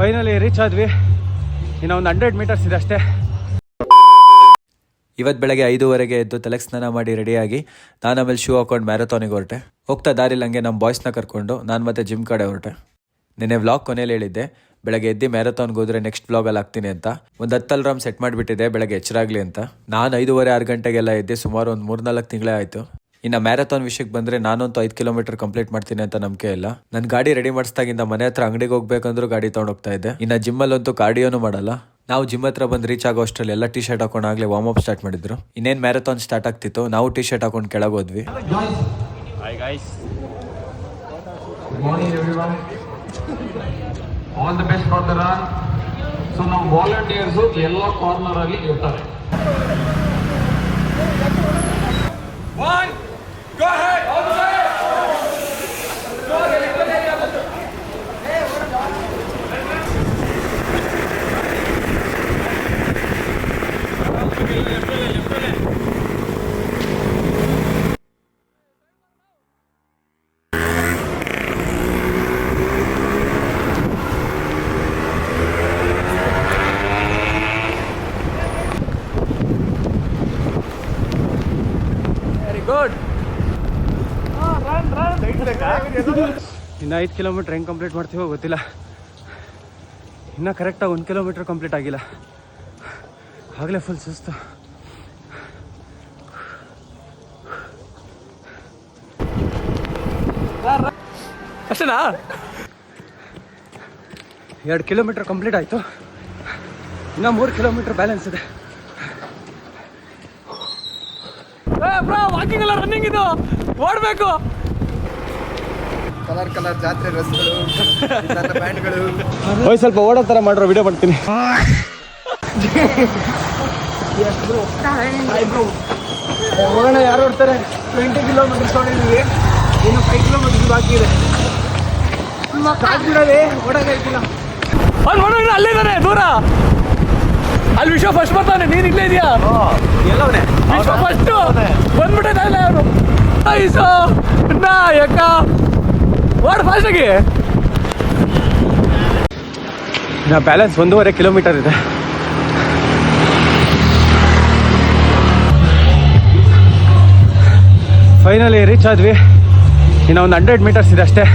Finally reach ಆದ್ವಿ. ಇನ್ನು ಒಂದು 100 ಮೀಟರ್ಸ್ ಇದೆ ಅಷ್ಟೇ. ಇವತ್ತು ಬೆಳಗ್ಗೆ 5:15 ಎದ್ದು ತಲೆಗೆ ಸ್ನಾನ ಮಾಡಿ ರೆಡಿಯಾಗಿ ನಾನು ಆಮೇಲೆ ಶೂ ಹಾಕೊಂಡು ಮ್ಯಾರಥಾನಿಗೆ ಹೊರಟೆ. ಹೋಗ್ತಾ ದಾರಿಲಿ ಹಂಗೆ ನಮ್ಮ ಬಾಯ್ಸ್ನ ಕರ್ಕೊಂಡು ನಾನು ಮತ್ತೆ ಜಿಮ್ ಕಡೆ ಹೊರಟೆ. ನಿನ್ನೆ ವ್ಲಾಗ್ ಕೊನೆಯಲ್ಲಿ ಹೇಳಿದ್ದೆ ಬೆಳಗ್ಗೆ ಎದ್ದು ಮ್ಯಾರಥಾನ್ಗೆ ಹೋದ್ರೆ ನೆಕ್ಸ್ಟ್ ವ್ಲಾಗಲ್ಲಿ ಆಗ್ತೀನಿ ಅಂತ. ಒಂದು 10 ಅಲಾರ್ಮ್ ಸೆಟ್ ಮಾಡಿಬಿಟ್ಟಿದೆ ಬೆಳಗ್ಗೆ ಎಚ್ಚರಾಗಲಿ ಅಂತ. ನಾನು 5:30-6 ಗಂಟೆಗೆಲ್ಲ ಎದ್ದೆ. ಸುಮಾರು ಒಂದು 3-4 ತಿಂಗಳೇ ಆಯಿತು. ಇನ್ನು ಮ್ಯಾರಥಾನ್ ವಿಷಯಕ್ಕೆ ಬಂದರೆ ನಾನಂತೂ 5 ಕಿಲೋಮೀಟರ್ ಕಂಪ್ಲೀಟ್ ಮಾಡ್ತೀನಿ ಅಂತ ನಂಬಿಕೆ ಇಲ್ಲ. ನನ್ನ ಗಾಡಿ ರೆಡಿ ಮಾಡಿಸ್ದಾಗಿಂದ ಮನೆ ಹತ್ರ ಅಂಗಡಿಗೆ ಹೋಗ್ಬೇಕಂದ್ರೂ ಗಾಡಿ ತೊಗೊಂಡೋಗ್ತಾ ಇದ್ದೆ. ಇನ್ನು ಜಿಮ್ಮಲ್ಲಂತೂ ಕಾರ್ಡಿಯೋನು ಮಾಡಲ್ಲ. ನಾವು ಜಿಮ್ ಹತ್ರ ಬಂದು ರೀಚ್ ಆಗೋ ಅಷ್ಟರಲ್ಲಿ ಎಲ್ಲ ಟಿ ಶರ್ಟ್ ಹಾಕೊಂಡು ಆಗಲೇ ವಾರ್ಮ್ ಅಪ್ ಸ್ಟಾರ್ಟ್ ಮಾಡಿದ್ರು. ಇನ್ನೇನು ಮ್ಯಾರಥಾನ್ ಸ್ಟಾರ್ಟ್ ಆಗ್ತಿತ್ತು, ನಾವು ಟಿ ಶರ್ಟ್ ಹಾಕೊಂಡು ಕೆಳಗೆ ಹೋದ್ವಿ. Hi guys. Good morning everyone. All the best for the run. So now volunteers ಎಲ್ಲ ಕಾರ್ನರ್ ಅಲ್ಲಿ ಇರ್ತಾರೆ. One, go ahead. All the way. Good. ಇನ್ನು 5 ಕಿಲೋಮೀಟರ್ ಹೆಂಗೆ ಕಂಪ್ಲೀಟ್ ಮಾಡ್ತೀವೋ ಗೊತ್ತಿಲ್ಲ. ಇನ್ನೂ ಕರೆಕ್ಟಾಗಿ 1 ಕಿಲೋಮೀಟರ್ ಕಂಪ್ಲೀಟ್ ಆಗಿಲ್ಲ, ಆಗಲೇ ಫುಲ್ ಸುಸ್ತು. ಅಷ್ಟೇನಾ? 2 ಕಿಲೋಮೀಟರ್ ಕಂಪ್ಲೀಟ್ ಆಯಿತು. ಇನ್ನೂ 3 ಕಿಲೋಮೀಟರ್ ಬ್ಯಾಲೆನ್ಸ್ ಇದೆ. ವಾಕಿಂಗ್ ಅಲ್ಲ, ರನ್ನಿಂಗ್ ಇದು, ಓಡಬೇಕು. ಕಲರ್ ಜಾತ್ರೆ ಡ್ರೆಸ್ಗಳು, ಪ್ಯಾಂಟ್ಗಳು. ಸ್ವಲ್ಪ ಓಡೋ ಥರ ಮಾಡಿರೋ ವಿಡಿಯೋ ಮಾಡ್ತೀನಿ. ಹೋಗೋಣ, ಯಾರು ಓಡ್ತಾರೆ? 20 ಕಿಲೋಮೀಟರ್ ತೊಗೊಂಡಿದ್ದೀವಿ, ಇನ್ನು 5 ಕಿಲೋಮೀಟರ್ ಬಾಕಿ ಇದೆ. ಓಡೋಕ್ಕಾಯ್ತಿಲ್ಲ. ಅವ್ನು ನೋಡೋಣ, ಅಲ್ಲಿದ್ದಾನೆ ದೂರ. ಅಲ್ಲಿ ವಿಶ್ವ ಫಸ್ಟ್ ಬರ್ತಾನೆ, ನೀನು ಇಲ್ಲೇ ಇದೆಯಾ? ಎಲ್ಲವನೇ ವಿಶ್ವ ಫಸ್ಟು ಬಂದ್ಬಿಟ್ಟಿದ್ದಾನೆ ಅವನು. ಐಸೋ ನಾಯಕ, ಓಡ್ ಫಾಸ್ಟಾಗಿ. ನಾ ಬ್ಯಾಲೆನ್ಸ್ 1.5 ಕಿಲೋಮೀಟರ್ ಇದೆ. ಫೈನಲಿ ರೀಚ್ ಆದ್ವಿ. ಇನ್ನು ಒಂದು 100 ಮೀಟರ್ಸ್ ಇದೆ ಅಷ್ಟೇ.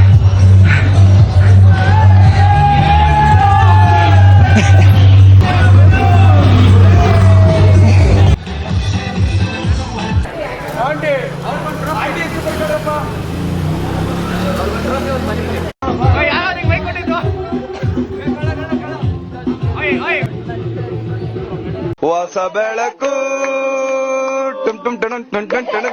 ಹೊಸ ಬೆಳಕು ಟುಮ್ ಟುಮ್ ಟಣ್ ಟಣ್ ಟಣ್ ಟಣ್.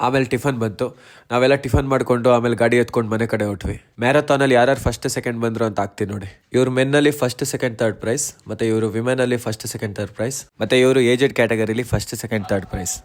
ಆಮೇಲೆ ಟಿಫನ್ ಬಂತು. ನಾವೆಲ್ಲ ಟಿಫನ್ ಮಾಡಿಕೊಂಡು ಆಮೇಲೆ ಗಾಡಿ ಎತ್ಕೊಂಡು ಮನೆ ಕಡೆ ಹೊಟ್ವಿ. ಮ್ಯಾರಥಾನಲ್ಲಿ ಯಾರ್ಯಾರು ಫಸ್ಟ್ ಸೆಕೆಂಡ್ ಬಂದ್ರು ಅಂತ ಆಗ್ತೀನಿ ನೋಡಿ. ಇವರು ಮೆನ್ನಲ್ಲಿ ಫಸ್ಟ್ ಸೆಕೆಂಡ್ ಥರ್ಡ್ ಪ್ರೈಸ್, ಮತ್ತೆ ಇವರು ವಿಮೆನಲ್ಲಿ ಫಸ್ಟ್ ಸೆಕೆಂಡ್ ಥರ್ಡ್ ಪ್ರೈಸ್, ಮತ್ತೆ ಇವರು ಏಜೆಡ್ ಕ್ಯಾಟಗರಿಲಿ ಫಸ್ಟ್ ಸೆಕೆಂಡ್ ಥರ್ಡ್ ಪ್ರೈಸ್.